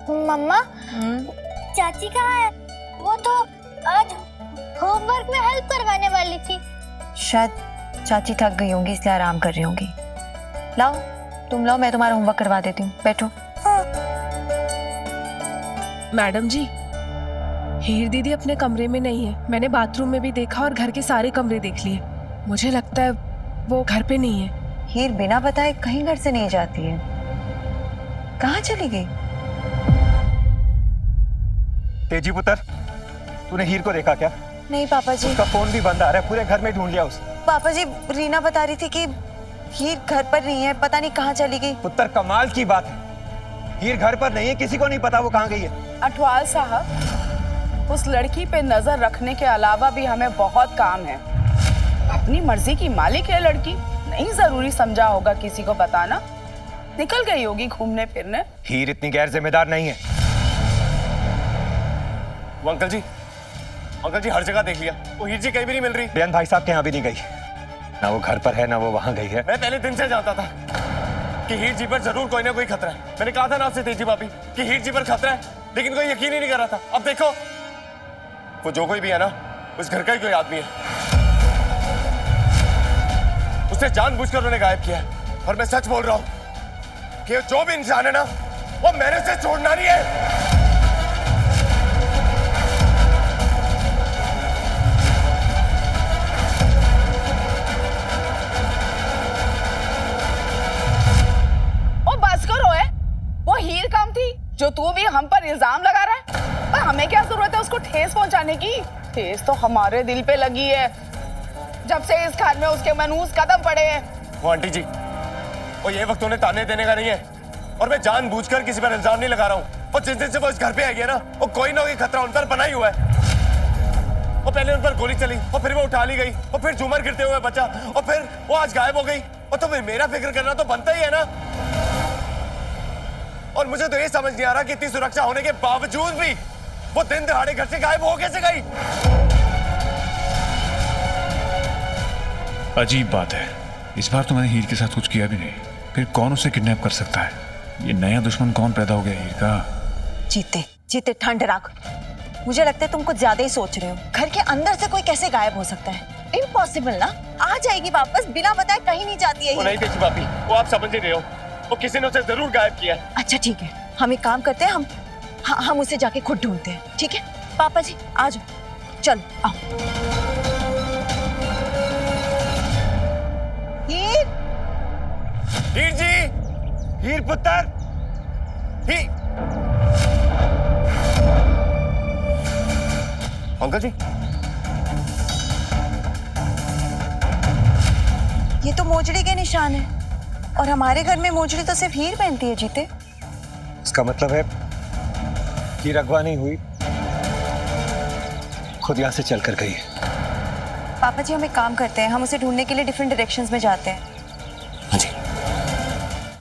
मम्मा चाची कहाँ है? वो तो आज होमवर्क में हेल्प करवाने वाली थी। शायद चाची थक गई होंगी इसलिए आराम कर रही होंगी। लाओ तुम लाओ, मैं तुम्हारा होमवर्क करवा देती हूँ, बैठो। मैडम जी, हीर दीदी अपने कमरे में नहीं है। मैंने बाथरूम में भी देखा और घर के सारे कमरे देख लिए। मुझे लगता है वो घर पे नहीं है। हीर बिना बताए कहीं घर से नहीं जाती है। कहाँ चली गई? तेजी पुत्र, तूने हीर को देखा क्या? नहीं पापा जी। उसका फोन भी बंद आ रहा है, पूरे घर में ढूंढ लिया उसने। पापा जी, रीना बता रही थी कि हीर घर पर नहीं है, पता नहीं कहाँ चली गई। पुत्र कमाल की बात है, हीर घर पर नहीं है, किसी को नहीं पता वो कहाँ गई है। अठवाल साहब, उस लड़की पे नजर रखने के अलावा भी हमें बहुत काम है। अपनी मर्जी की मालिक है लड़की, नहीं जरूरी समझा होगा किसी को बताना। निकल गई होगी घूमने फिरने। हीर इतनी गैर जिम्मेदार नहीं है। वो अंकल जी हर जगह देख लिया, वो हीर जी कहीं भी नहीं मिल रही। बेअन भाई साहब के यहाँ भी नहीं गई, ना वो घर पर है ना वो वहाँ गई है। मैं पहले दिन से जानता था कि हीर जी पर जरूर कोई ना कोई खतरा है। मैंने कहा था ना आपसे तेजी भाभी कि हीर जी पर खतरा है, लेकिन कोई यकीन ही नहीं कर रहा था। अब देखो, वो जो कोई भी है ना, उस घर का ही कोई आदमी है। उसे जानबूझकर उन्होंने गायब किया है। और मैं सच बोल रहा हूं कि जो भी इंसान है ना, वो मैंने उसे छोड़ना नहीं है। वो हीर काम थी जो तू भी हम पर इल्जाम लगा रहा है। पर हमें क्या जरूरत है उसको ठेस पहुंचाने की? ठेस तो हमारे दिल पे लगी है जब से इस घर में उसके मनूस कदम पड़े हैं। वो आंटी जी, वो ये वक्त उन्हें ताने देने का नहीं है, और मैं जानबूझकर किसी पर इल्जाम नहीं लगा रहा हूँ। और जिस दिन से वो इस घर पे आई है ना, वो कोई ना कोई खतरा उन पर बना ही हुआ है। वो पहले उन पर गोली चली और फिर वो उठा ली गई और फिर झूमर गिरते हुए बचा और फिर वो आज गायब हो गई। और तो मेरा फिक्र करना तो बनता ही है ना। और मुझे तो ये समझ नहीं आ रहा कि इतनी सुरक्षा होने के बावजूद भी वो दिन दहाड़े घर से गायब हो कैसे गई। अजीब बात है, इस बार तो मैंने हीर के साथ कुछ किया भी नहीं, फिर कौन उसे किडनैप कर सकता है? ये नया दुश्मन कौन पैदा हो गया हीर का? जीते ठंड रख। मुझे लगता है तुम कुछ ज्यादा ही सोच रहे हो। घर के अंदर से कोई कैसे गायब हो सकता है? इम्पॉसिबल ना। आ जाएगी वापस, बिना बताए कहीं नहीं जाती है। वो नहीं देखी भाभी, वो आप समझ ही रहे हो, वो किसी ने उसे जरूर गायब किया है। अच्छा ठीक है, हम एक काम करते हैं, हम उसे जाके खुद ढूंढते हैं, ठीक है? पापा जी आ जाओ, चलो आओ। हीर जी, हीर पुत्र, अंकल जी, ये तो मोजड़ी के निशान है, और हमारे घर में मोजड़ी तो सिर्फ हीर पहनती है। जीते, इसका मतलब है हीर अगवा नहीं हुई, खुद यहाँ से चल कर गई है। पापा जी हम एक काम करते हैं, हम उसे ढूंढने के लिए डिफरेंट डायरेक्शंस में जाते हैं।